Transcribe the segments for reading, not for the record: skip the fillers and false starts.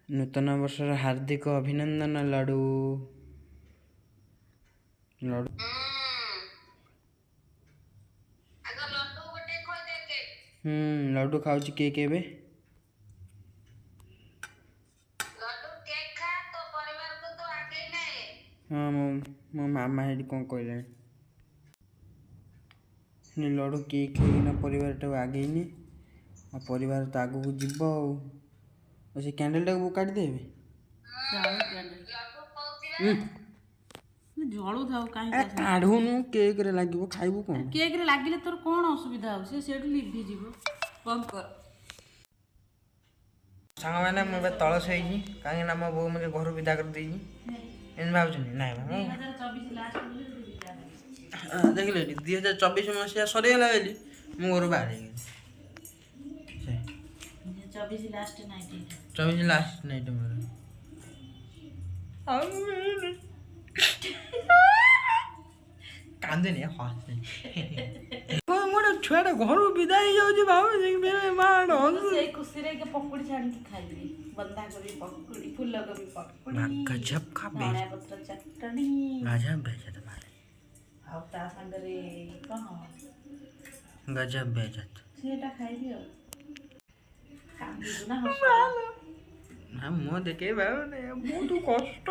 नूतन वर्षर हार्दिक अभिनंदन लाडू लाडू लाडू खाऊची केक एबे हाँ मो मामा हेडी कौन कहले लडू केक खाइना परिवार टाक आगेनी परिवार तो आगू को जीव से कैंडल टाक काट देबे झड़ू थाउ काहे काढुनु केक रे लागिवो खाइबो कोन केक रे लागिले तोर कोन असुविधा हो से सेठु लिभि जीवो बंद कर सांग माने मो तळ सही काहे ना मो बो मके घर विदा कर देई एन भाबछनी नाइ 2024 लास्ट बोली विदा देखले 2024 मसिया सरे गेला गेली मो घर बाहर गेली 24 लास्ट नाइट 24 लास्ट नाइट मोर कांदे नहीं हस मोर छुआटा घर विदाई जाउची बाबू मेरे मां से खुशी रे के पकोड़ी छान के खाइबे बंदा गोभी पकोड़ी फूल गोभी पकोड़ी गजब का धनिया पत्र चटनी गजब बेचत मारे आ ता संग रे कह गजब बेचत सेटा खाइबे कांदी ना हस हम मो देखे बाबू ने बहुत कष्ट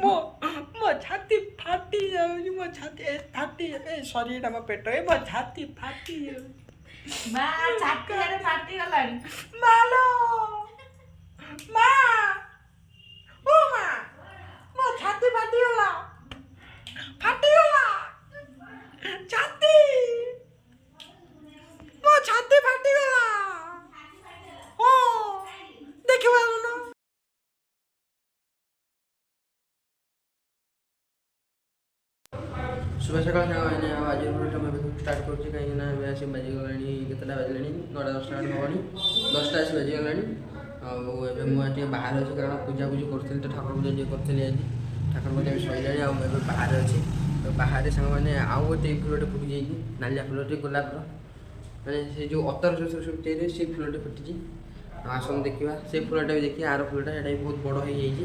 मो मो छाती फाटी जाउची मो छाती फाटी ए सॉरी एटा मो पेट ए मो छाती फाटी मा छाती रे फाटी गलानी मालो मा ओ मा मो छाती फाटी गला छाती मो छाती फाटी गला ओ देखिबा न सुबह सकाल मैंने आज स्टार्ट कर कहीं आस बाजिगला केतटा बाजिले 9टा 10टा हेनी 10टा आस बाजिगला मुझे बाहर अच्छे कारण पूजा पूजी करी तो ठाकुर पूजा करी आज ठाकुर पूजा भी सैला बाहर अच्छे तो बाहर सांग मैंने आउ गोटे फुलटे फुटी जाइए नालिया फुलटे गोलापर मैंने से जो अतर से फुलटे फुटी आसन देखा से फुलटा भी देखिए आर फुलटा ये बहुत बड़ हो जाइए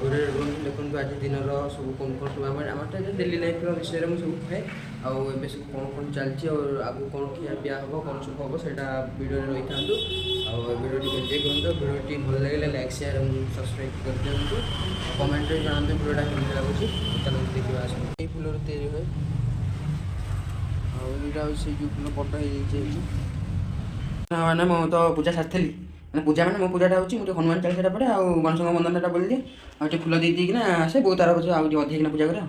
भिडियो देखो आज दिन सब कौन कौन सब आम डेली लाइफ विषय में सब कहे आए सब कौन कौन चलती आगे कौन खिया पिया हम कौन सब हम से भिडियो रही था भिडियो एंजय करूँ भिडियो भल लगे लाइक शेयर सब्सक्राइब कर दिखाँ कमेंट जानते भिडियोटा केमी लगुच चलो देखा ये फुल तैयारी हुए आईटा से जो फुल बड़ हो मैंने मो तो पूजा सारी पूजा मैंने मो पूजाटा होची मुझे हनुमान चालीसा पड़े आ गणेश वंदनटा बोल दिए आटे फुल दे देकिना आसे बहुत तार बस आगे अधिक पूजा करे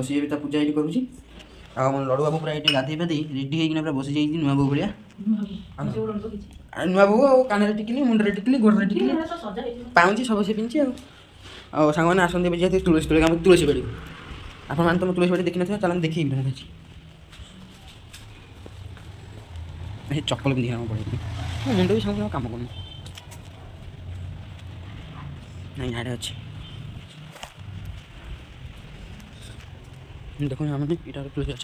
सी भी पूजा ये करुँच आ लड़ू बाबू पूरा ये गाधे पाधे रेडी होना पूरा बसी जाइए नुआ बो भाया नुआ बो कान टिकली मुंडे टिकली गोड़े टिकली पाऊँची सब से पिंची सांग मैंने आसते जेहतु तुलसी तोड़ आम तुलसी बाड़ी आप तो तुलसी बाड़ी देखी ना चल देखी चप्पल पिंधिक पड़े मुंड भी सांगे कम कर इे अच्छे देखो आम यहाँ तुलसी गछ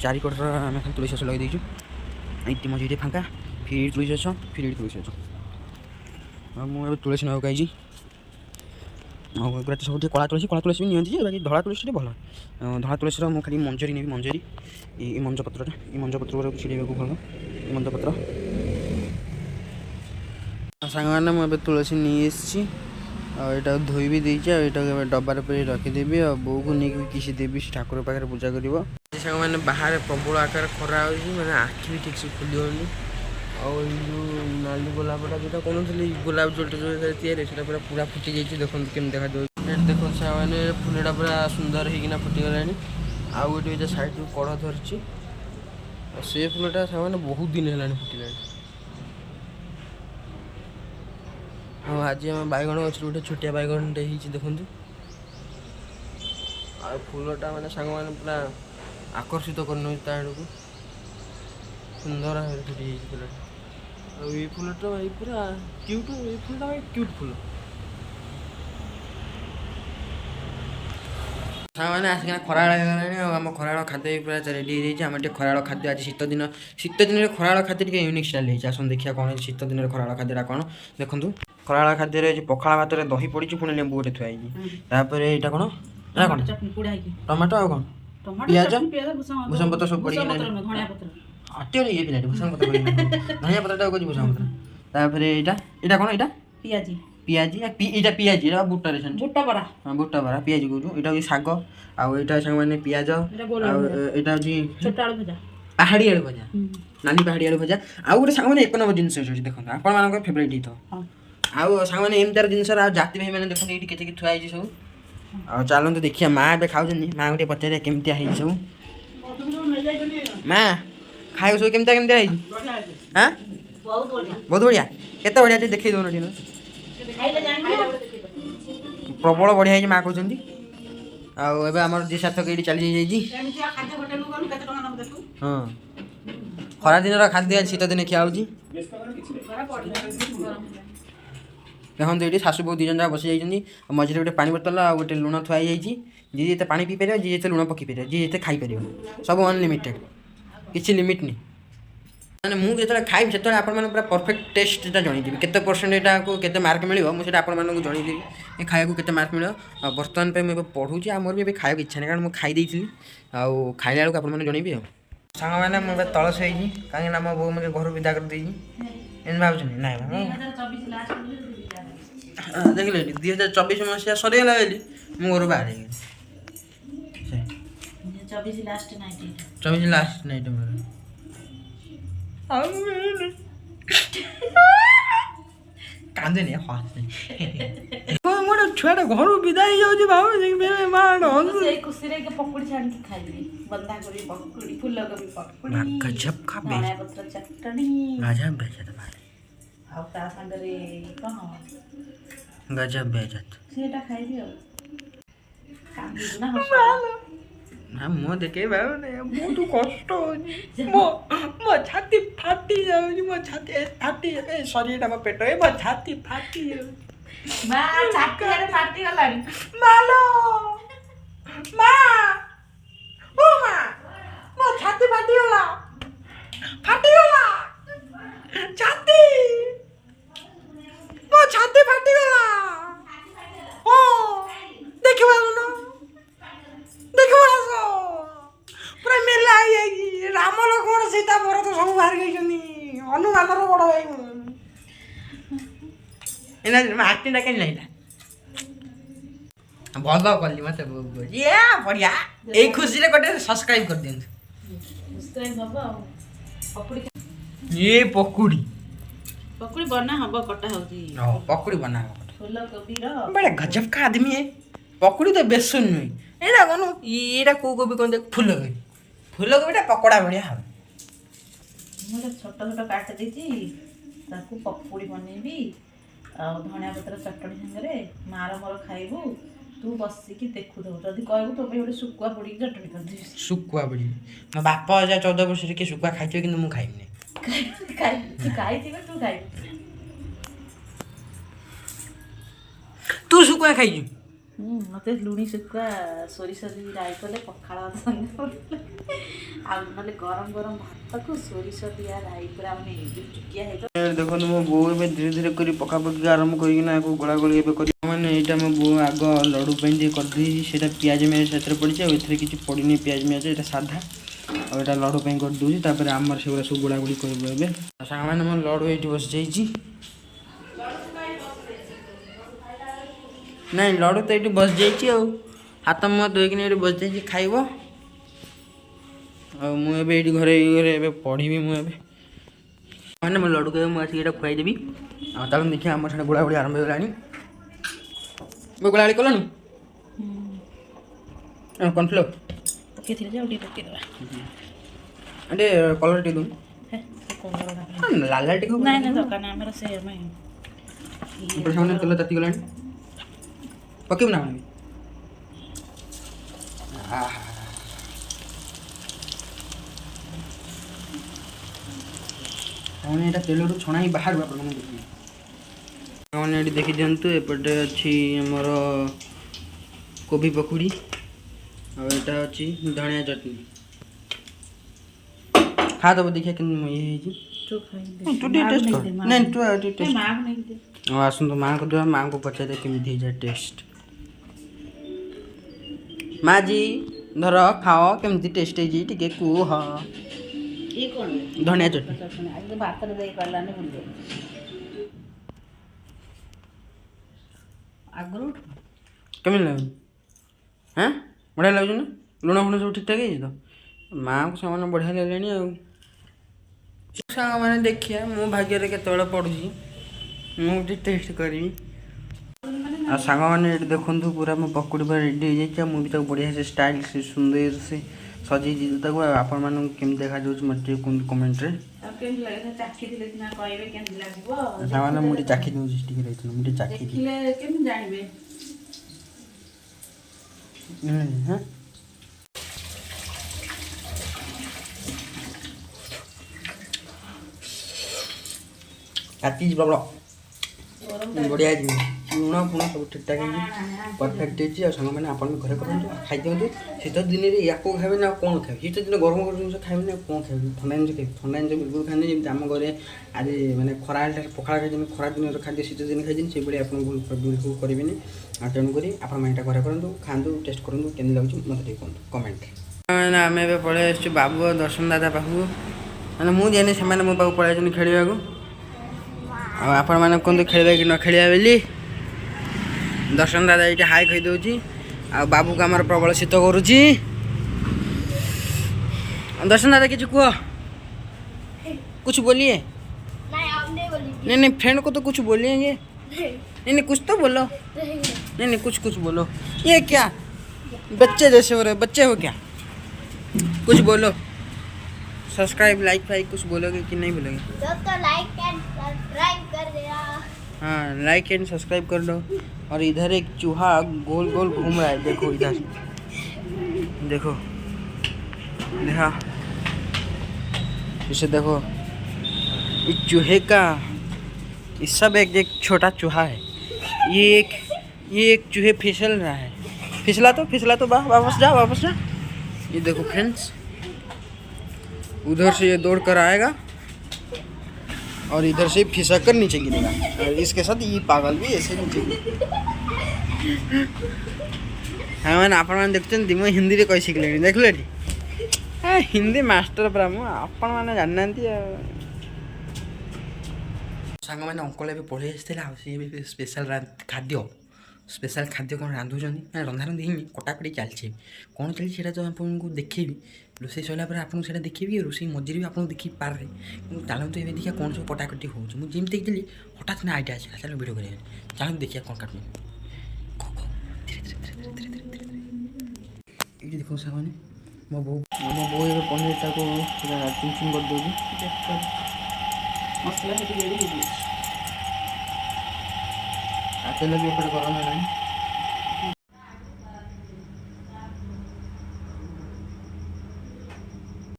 चारिकट आम खाली तुलसी गछ लगे ये मझे फाँका फिर तुलसी गछ फिर तुलसी गछ मुझे तुलसी नाक आई पूरा सब कला तुलसी भी नियंती बाकी धला तुलसी भल धला तुलसी मुझे मंजरी नेबी मंजरी ये मंज पत्रटा ये मंज पत्र छिड़े भल ये मंज पत्र सांग मैंने मुझे तुलसी नहीं यहाँ धोई भी देती यहाँ डबार पर रखीदेवी और बो को लेकिन किसी देवी ठाकुर पाखे पूजा कर सांग मैंने बाहर प्रबल आकार खरा हो मैंने आखि भी ठीक से खुली होनी और नाली गोलापटा जो कौन गोलाप जोटे जो तैयारी से पूरा पूरा फुटी जाइए देखो केम देखा देखो मैंने फुलटा पूरा सुंदर होना फुटीगला आउ गोटे साइड कड़ धरची से फुलटा मैंने बहुत दिन है फुटला हाँ आज आम बैगण गच गोटे छोटिया बैगणटे देखु आ फुलटा मैंने सांग मैंने पूरा आकर्षित करन को सुंदर फुटी फुलटा ये फुलटा पूरा क्यूट ये फुलटा क्यूट फुल सामाने आसिक खरा आम खरा खाद्य पूरा रेडी हो आम खरा खाद्य आज शीत दिन खरा खाद्य टे यूनिक स्टाइल है आस देखिए कौन शीत दिन खरा खाद्य कौन देखूँ खरा खाद्य पखाड़ भात दही पड़ी पुणी लेंबू गोटे थुआई यहाँ कौन टमाटो आ कौन पियाज भूषण पत्र सब पड़ी अटे ये पिला भूषण पत्र धनिया पत्र कौन भूषण पत्र यहाँ कौन यहाँ पियाजी पियाजी यहाँ पियाजी बुटा बुटा बरा हाँ बुटा बरा पियाजी कहूँ यहाँ शाग आईटा सांग मैंने पियाज यहाँ छोटा आलू भजा पहाड़ी आलू भजा नानी पहाड़ी आलू भजा आउ गोटे सांग मैंने एक नंबर जिन देखो आपण मान फेवरेट ही तो आउ सांग मैंने एमतार जिन जाति भाई मैंने देखते ये केते थुआई सब आ चलते देखिए माँ ए खाऊँ माँ गोटे पचारे केमती सब माँ खाए सब केमती हाँ बहुत बढ़िया केते बढ़िया देखी दौन प्रबल बढ़िया है माँ कहते आम जी सार्थक ये चली जाइए हाँ खरा दिन खाद्य शीत दिन खिया देखते ये शाशु बहु दीजन बस जाइए मझे गोटे पानी बोतल आ गोटे लुण थुआई जी जिते पानी पी पार जी जिते लुण पकई पार जी जिते खाईपर सब अनलिमिटेड किसी लिमिट नहीं मैंने मुझे जो खाइबी से पूरा परफेक्ट टेस्टा जनईदेवी केते परसेंट यहाँ केते मार्क मिले मुझे आपको जनईदेवी ये खाया केते मार्क मिले बर्तमान पे मुझे पढ़ुची आ मोर भी खाया इच्छा नहीं कारण मुझे खाई आउ खाइला बेलू आपने जनईबी सांग मैंने मुझे तल शोई कहीं मो बो मुझे घर विदा कर दें भाव ना देखिए 2024 मसीहा सरीगला बोली मु घर बाहर 24 लास्ट नाइट मोर कांदे नहीं हस छुआ घर विदाई जाऊँ खुशी रे पकड़ी छाड़ के खाइबी बंधा कोबी पकड़ी फूलकोबी पकड़ी गजब का धनिया पत्र चटनी गजब बेइज्जत भाई आ ता संगरे कौन गजब बेइज्जत सेटा खाइबी आ कांदी ना हस ना मो देखे बाबू ने बहुत कष्ट हो मो छाती फाटी जाऊ मो छाती फाटी ए सॉरी एटा मो पेट ए मो छाती फाटी बा छाती रे फाटी गलानी मालो मा ओ मा मो छाती फाटी गला छाती मो छाती फाटी गला ओ देखिबा न पूरा मेला आई जाएगी राम लक्ष्मण सीता भरत सब बाहर गई हनुमान बड़ भाई आक्टिंग कहीं नहीं भल कली मत बढ़िया यही खुशी गोटे सब्सक्राइब कर दिखाई ये पकुड़ी बना हम कटा होती पकुड़ी बना फूलकोबी बड़े गजब का आदमी है पकुड़ी तो बेसन नुई एटा कौन ये कौ कोबी कौन फूलकोबीटा पकड़ा बढ़िया हम मुझे छोट छोट काट देती पकुड़ी बनैबी आ धनिया पत्र चटनी संगे मार मोर खाइबू तू बसिकी देखु दो जदि कहबू तो गोटे सुकुआ पड़ी चटनी कर देबी सुकुआ पड़ी मो बापा 14 वर्ष के सुकुआ खाइथिबे किंतु मु खाइबनी तू खाई तू सुकुआ खाइजु मत लुणी शुखा सोरिष राई कले पखाड़ संगे ना गरम गरम भात को सोरिष दिया राई पूरा चुटिया देखो मो बो धीरे धीरे कर पका पकी आरम्भ करना गोला गोली मैंने यहाँ मो बो आग लड्डू कर दी पियाज मेज से पड़ी ए किसी पड़नी पियाज मेज ये साधा और यहाँ लड्डू कर दूसरी आमर से सब गोला गोली कर सांग मैंने मो लड्डू ये बस जाइए नहीं लड्डू तो ये बस जाइए हाथ मुँह धोईक ये बस जाइए खाइब मुझे घरे पढ़ी मुझे मैंने मो लड्डू कह मुझे खुआईदेवी आम देखिए आम से गोला गोली आरम्भ होगा गोला गोली कलु कनफ्लोर कलर टे दून लाल लाल तेल ताती गला पकेब ना मैंने तेल छणा ही बाहर मैंने देखी दिंतु एपटे अच्छी आमर कोबी पकुड़ी और एटा अच्छी धनिया चटनी खा दब देखिए कि ये तू खाई दे तू टे टेस्ट कर नहीं तू टेस्ट मां को नहीं दे आसन तो माँ को दे माँ को पचारे केमी जाए टेस्ट माँ जी धर खाओ केमती टेस्ट है टे कुह ये कौन धनिया चटनी आज तो भात रे दे पालाने भूल गए आगरू केमी लगे हाँ बढ़िया लगे ना लुण फुण सब ठीक ठाक है तो माँ को सामान बढ़िया लगे सांग मैंने देखिए मो भाग्य केत पड़ुची मुझे टेस्ट करी आ सांग मैंने देखु पूरा मो पकड़ी पूरा रेडी हो जाए मुझे बढ़िया से स्टाइल से सुंदर से सजई आपण मान केमी देखा मत कमेंट रे सामान मुझे चाखी दूसरी मुझे चाखी हाँ काटी बढ़िया लुण फुण सब ठीक ठाक परफेक्ट है सांग मैंने आप घर कर खाई दिखाँ शीत दिन में या खावे ना कौन खाए शीत दिन गरम गरम जिन खावे ना कौन खाए ठंडा जिन खाए ठंडा जिन बिल्कुल खाए जमी आम घर आज मैंने खरा पखाड़ खाई खरा दिन खाद्य शीत दिन खाई से भाई आप बिल्कुल करेंगे तेणुक आप घर करूँ खाँतु टेस्ट करूँ केमी लगे मत कहूँ कमेंट मैंने आम ए पलि आस बाबू दर्शन दादा पाखु मैंने मुझे जानी से मो पाक पलि खेल आपण मैंने कहते खेल कि न खेलिया बोली दर्शन दादा ये हाई कही दूची आ बाबू को आम प्रबल शीत करुच्ची दर्शन दादा किसी कह कुछ बोलिए नहीं नहीं फ्रेंड को तो कुछ बोलिए नहीं नहीं कुछ तो बोलो नहीं नहीं कुछ बोलो ये क्या बच्चे जैसे हो रहे बच्चे हो क्या कुछ बोलो सब्सक्राइब लाइक फाइक कुछ बोलोगे कि नहीं बोलोगे दोस्तों लाइक एंड सब्सक्राइब कर देना हाँ लाइक एंड सब्सक्राइब कर दो और इधर एक चूहा गोल गोल घूम रहा है देखो इधर देखो देखा इसे देखो इस चूहे का ये सब एक छोटा चूहा है ये एक चूहे फिसल रहा है फिसला तो वापस जा ये देखो फ्रेंड्स उधर से ये दौड़ कर आएगा और इधर से फिसक कर नीचे गिरेगा और इसके साथ ये पागल भी ऐसे नीचे हाँ मैंने आप देखते मुझे हिंदी रे कही शिखल देख ले हिंदी मास्टर पूरा आपण मैंने जानना सांग मैंने अंकल ए पढ़ी आसे स्पेशल खाद्य कौन रांधुं रंधा रंधि कटाकटी चलছে कौन चलছে সেটা তো आपको देखेबी रोसई सरला आपको से देखेबी रोसई मझे भी आपको देखी पारे चलते ये देखिए कौन सब कटाकटी हो मुझे देखी हठात ना आइडिया आसा चलो वीडियो करें चलो देखिए कौन काटू ये देखो सामने मो बो ये पनीर टाको चुन चुन कर दूँ मसला से रेडी हो तेल भी एपटे गरम है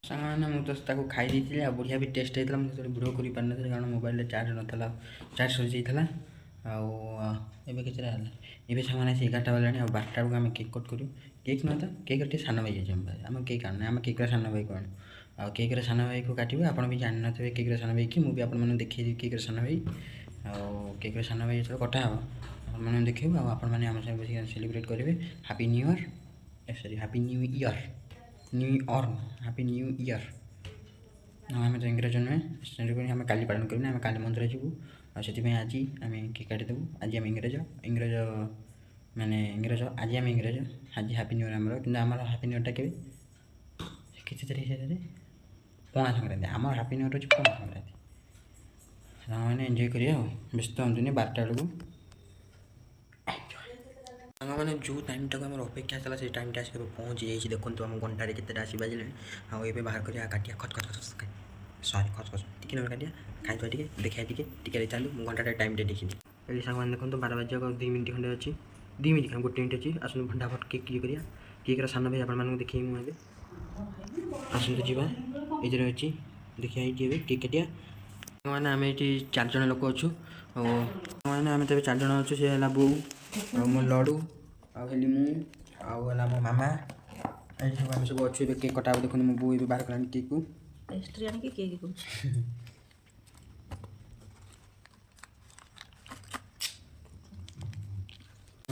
सामान मुझे तो खाई दी आ बढ़िया भी टेस्ट होता मुझे वीडियो कर पार ना कारण मोबाइल चार्ज नाला चार्ज सरी जाता आगे कितना ये सामान 11टा बाला आ 12टा बेलू आम केक कट करूँ केक ना था केक टे सान भाई है आम केक आने आम केक सान भाई को आउ केक सान भाई को काटू आप भी जान थे केक सान भाई कि मुझे आपको देखी केक सान भाई केक सान भाई जो कटा हे मैंने देखो आप आम बस सेलिब्रेट करेंगे happy new year sorry happy new year happy new year आम तो इंग्रज नुहे सेलिब्रेट आम काली पालन करें आम काली मंदिर जीवु आज आम केक काटिदेबू आज आम इंग्रज माने इंग्रज आज आम इंग्रज आज हैप्पी न्यू ईयर कि हैप्पी न्यू ईयर के पणा संक्रांति आम हैप्पी न्यू ईयर हूँ पणा संक्रांति मैंने एंजॉय करिए व्यस्त हूँ 12टा बेलू मैंने जो टाइम टाक आम अपेक्षा चला से टाइम आस पहुँची जाइए देखो आम घंटे केतटा आसी बाजिले हाँ ये बाहर कर काटिया खच खच खच सॉरी खच खच टी ना काटिया खाई टे देखा टे चलू घंटा टाइम देखी ये सांग देखो 12 बजे 2 मिनट खंडे अच्छी 2 मिनट क्या 1 मिनट अच्छी आसू फटाफट केक ये करिया केक सान भाई आपण देखी मुझे आसतु जावा ये अच्छी देखिए ये केक काटिया मैंने आम ये 4 जन लोक अच्छु मैंने आम तब 4 जन अच्छु सी है बो मो लड़ू आली मु आला मो मामा ଏଠି ସବୁ ଆମେ ସବୁ ଅଛୁ ଏବେ କେକ୍ କଟା ହେବ ଦେଖନ୍ତୁ ମୋ ବୋଉ ଏବେ ବାହାର କଲାଣି କେକ୍କୁ ପେଷ୍ଟ୍ରି ଆଣିକି କେକ୍ କରୁଛି।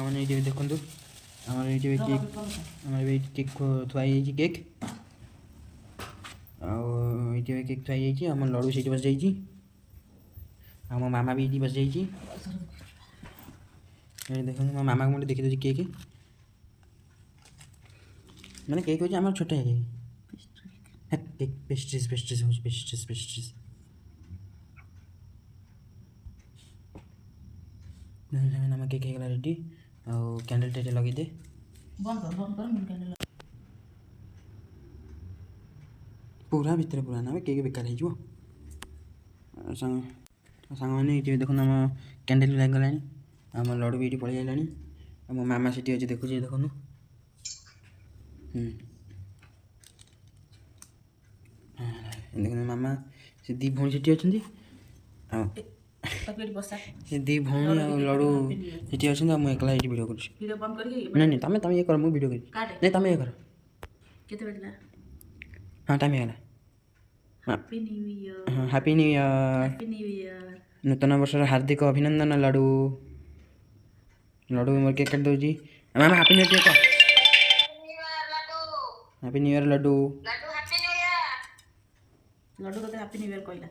ମାନେ ଏଇଠି ଏବେ ଦେଖନ୍ତୁ ଆମର ଏଇଠି ଏବେ କେକ୍ ଆମର ଏବେ ଏଇଠି କେକ୍ ଥୁଆ ହେଇଯାଇଛି କେକ୍ ଆଉ ଏଇଠି ଏବେ କେକ୍ ଥୁଆ ହେଇଯାଇଛି ଆମ ଲଡ଼ୁ ସେଇଠି ବସିଯାଇଛି ଆଉ ମୋ ମାମା ବି ଏଇଠି ବସିଯାଇଛି ଏଇଠି ଦେଖନ୍ତୁ ମୋ ମାମାକୁ ମୁଁ ଦେଖି ଦେଉଛି କେକ୍ ମାନେ କେକ୍ ହେଉଛି ଆମର ଛୋଟ କେକ୍ କେକ୍ ପେଷ୍ଟ୍ରିଜ୍ ହେଉଛି ପେଷ୍ଟ୍ରିଜ୍ ଆମ କେକ୍ ହେଇଗଲା ରେଡ଼ି ଆଉ କ୍ୟାଣ୍ଡେଲ୍ଟା ଏଠି ଲଗେଇଦେ ବନ୍ଦ କର ମୁଁ କ୍ୟାଣ୍ଡେଲ୍ ପୁରା ଭିତରେ ପୁରା ନା କେକ୍ ବେକାର ହେଇଯିବ ସାଙ୍ଗମାନେ ଏଇଠି ଦେଖନ୍ତୁ ଆମ କ୍ୟାଣ୍ଡେଲ୍ ଲାଗିଗଲାଣି ଆମ ଲଡ଼ୁ ବି ଏଇଠି ପଳେଇ ଆସିଲାଣି ଆଉ ମୋ ମାମା ସେଠି ଅଛି ଦେଖୁଛି ଦେଖନ୍ତୁ ଦେଖନ୍ତୁ ମାମା ସେ ଦୁଇ ଭଉଣୀ ସେଠି ଅଛନ୍ତି ଆଉ ସେ ଦୁଇ ଭଉଣୀ ଆଉ ଲଡ଼ୁ ସେଠି ଅଛନ୍ତି ଆଉ ମୁଁ ଏକଲା ଏଇଠି ଭିଡ଼ିଓ କରୁଛି ଭିଡ଼ିଓ ବନ୍ଦ କରିକି ନାଇଁ ତମେ ଇଏ କର ମୁଁ ଭିଡ଼ିଓ କରିବି ନାଇଁ ତମେ ଇଏ କର କେତେ ବାଜିଲା? ହଁ ଟାଇମ୍ ହେଇଗଲା ହ୍ୟାପି ନ୍ୟୁ ଇୟର। ହଁ happy new year happy new year. ନୂତନ ବର୍ଷର ହାର୍ଦ୍ଦିକ ଅଭିନନ୍ଦନ ଲଡ଼ୁ ଲଡ଼ୁ ମୋର କେକ୍ କାଟି ଦେଉଛି ମାମା ହ୍ୟାପି ନ୍ୟୁ ଇୟର କହ ହ୍ୟାପି ନ୍ୟୁ ଇୟର ଲଡ଼ୁ ଲଡ଼ୁ ତତେ ହ୍ୟାପି ନ୍ୟୁ ଇୟର କହିଲା।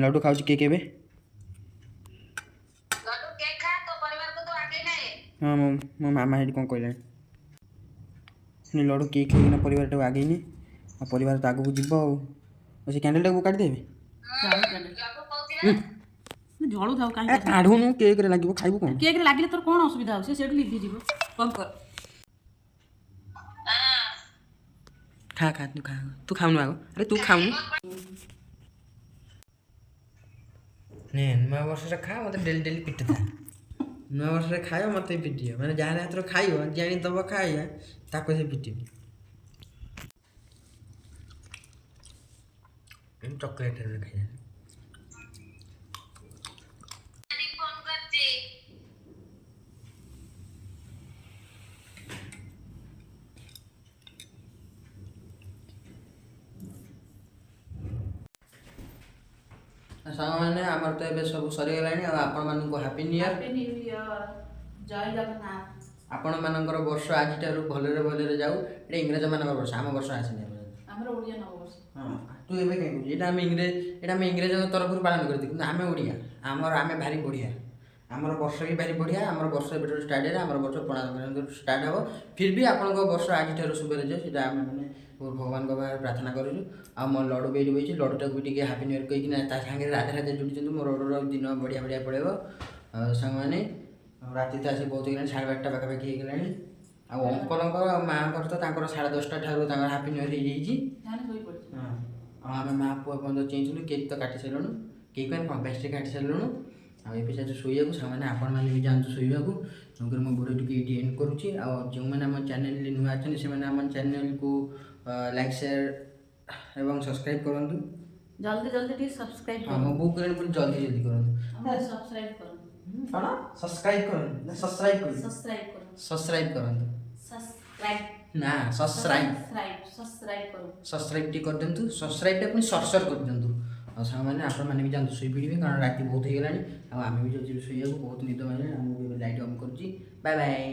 ଲଡ଼ୁ ଖାଉଛି କେକ୍ ଏବେ ହଁ ମୋ ମାମା ସେଠି କ'ଣ କହିଲାଣି ଲଡ଼ୁ କେକ୍ ଖାଇକିନା ପରିବାରଟାକୁ ଆଗେଇନି ଆଉ ପରିବାର ତ ଆଗକୁ ଯିବ ଆଉ ସେ କ୍ୟାଣ୍ଡେଲ୍ଟାକୁ କାଟିଦେବେ ଝଳୁ ଥାଉ କାହିଁକି କାଢ଼ୁନୁ କେକ୍ରେ ଲାଗିବ ଖାଇବୁ କ'ଣ କେକ୍ରେ ଲାଗିଲେ ତୋର କ'ଣ ଅସୁବିଧା ହେଉଛି ସେଇଠୁ ଲିଭିଯିବ ବନ୍ଦ କର ଖା ତୁ ଖାଉନୁ ଆଗ ଆରେ ତୁ ଖାଉନୁ ନେ ନୂଆ ବର୍ଷରେ ଖା ମୋତେ ଡେଲି ପିଟୁଥା ନୂଆ ବର୍ଷରେ ଖାଇବ ମୋତେ ପିଟିବ ମାନେ ଯାହାର ହାତରେ ଖାଇବ ଜାଣି ଦେବ ଖାଇବା ତାକୁ ସେ ପିଟିବ ଚକୋଲେଟ୍ ଖାଇବା ସାଙ୍ଗମାନେ ଆମର ତ ଏବେ ସବୁ ସରିଗଲାଣି ଆଉ ଆପଣମାନଙ୍କୁ ହ୍ୟାପି ନ୍ୟୁ ଇୟର ଜୟ ଜଗନ୍ନାଥ। ଆପଣମାନଙ୍କର ବର୍ଷ ଆଜିଠାରୁ ଭଲରେ ଯାଉ ଏଇଟା ଇଂରେଜମାନଙ୍କର ବର୍ଷ ଆମ ବର୍ଷ ଆସିନି ଆମର ଓଡ଼ିଆ ନବବର୍ଷ। ହଁ ତୁ ଏବେ କାହିଁ କହୁଛୁ ଏଇଟା ଆମେ ଇଂରେଜଙ୍କ ତରଫରୁ ପାଳନ କରିଛୁ କିନ୍ତୁ ଆମେ ଓଡ଼ିଆ ଆମେ ଭାରି ବଢ଼ିଆ ଆମର ବର୍ଷ ବି ଭାରି ବଢ଼ିଆ ଆମର ବର୍ଷ ଏବେଠାରୁ ଷ୍ଟାର୍ଟ ହେଲା ଆମର ବର୍ଷ ପଣା ସଂକ୍ରାନ୍ତିରୁ ଷ୍ଟାର୍ଟ ହେବ ଫିର୍ ବି ଆପଣଙ୍କ ବର୍ଷ ଆଜିଠାରୁ ଶୁଭରେ ଯାଏ ସେଇଟା ଆମେ ମାନେ ଭଗବାନଙ୍କ ପାଖରେ ପ୍ରାର୍ଥନା କରୁଛୁ ଆଉ ମୋ ଲଡ଼ୁ ବି ଏଇଠି ବହିଛି ଲଡ଼ୁଟାକୁ ବି ଟିକେ ହ୍ୟାପି ନ୍ୟୁ ଇୟର କହିକିନା ତା ସାଙ୍ଗରେ ରାଧେ ଯୋଡ଼ିଛନ୍ତି ମୋ ଲଡ଼ୁର ଦିନ ବଢ଼ିଆ ପଳେଇବ ଆଉ ସାଙ୍ଗମାନେ ରାତି ତ ଆସି ବହୁତ ହେଇଗଲାଣି 12:30 ପାଖାପାଖି ହେଇଗଲାଣି ଆଉ ଅଙ୍କଲଙ୍କର ଆଉ ମାଆଙ୍କର ତ ତାଙ୍କର 10:30 ଠାରୁ ତାଙ୍କର ହ୍ୟାପି ନ୍ୟୁ ଇୟର ହେଇଯାଇଛି ହଁ ଆଉ ଆମେ ମାଆ ପୁଅ ପର୍ଯ୍ୟନ୍ତ ଚେଇଁଥିଲୁ କେକ୍ ତ କାଟି ସାରିଲୁଣୁ କେକ୍ ପାଇଁ କ'ଣ ପେଷ୍ଟ୍ରି କାଟି ସାରିଲୁଣୁ ଆଉ ଏବେ ଚାହୁଁଛୁ ଶୋଇବାକୁ ସାଙ୍ଗମାନେ ଆପଣମାନେ ବି ଯାଆନ୍ତୁ ଶୋଇବାକୁ ତେଣୁକରି ମୋ ଭିଡ଼ିଓଟିକୁ ଏଇଠି ଏଣ୍ଡ କରୁଛି ଆଉ ଯେଉଁମାନେ ଆମ ଚ୍ୟାନେଲରେ ନୂଆ ଅଛନ୍ତି ସେମାନେ ଆମ ଚ୍ୟାନେଲକୁ ଲାଇକ୍ ସେୟାର ଏବଂ ସବସ୍କ୍ରାଇବ୍ କରନ୍ତୁ ଜଲ୍ଦି ଟିକେ ସବସ୍କ୍ରାଇବ୍ ହଁ ମୋ ବୋଉ କହିଲେଣି ପୁଣି ଜଲ୍ଦି କରନ୍ତୁ ସବସ୍କ୍ରାଇବ୍ କରନ୍ତୁ କ'ଣ ସବସ୍କ୍ରାଇବ୍ କରନ୍ତୁ ନା ସବସ୍କ୍ରାଇବ୍ କରନ୍ତୁ ନା ସବସ୍କ୍ରାଇବ୍ ଟିକେ କରିଦିଅନ୍ତୁ ସବସ୍କ୍ରାଇବ୍ଟା ପୁଣି ସର୍ସର କରିଦିଅନ୍ତୁ ଆଉ ସାଙ୍ଗମାନେ ଆପଣମାନେ ବି ଯାଆନ୍ତୁ ଶୋଇପଡ଼ିବେ କାରଣ ରାତି ବହୁତ ହେଇଗଲାଣି ଆଉ ଆମେ ବି ଯାଉଛୁ ଶୋଇବାକୁ ବହୁତ ନିଦ ମାରିଲାଣି ଆମକୁ ଏବେ ଲାଇଟ୍ ଅନ୍ କରୁଛି ବାଏ ବାଏ।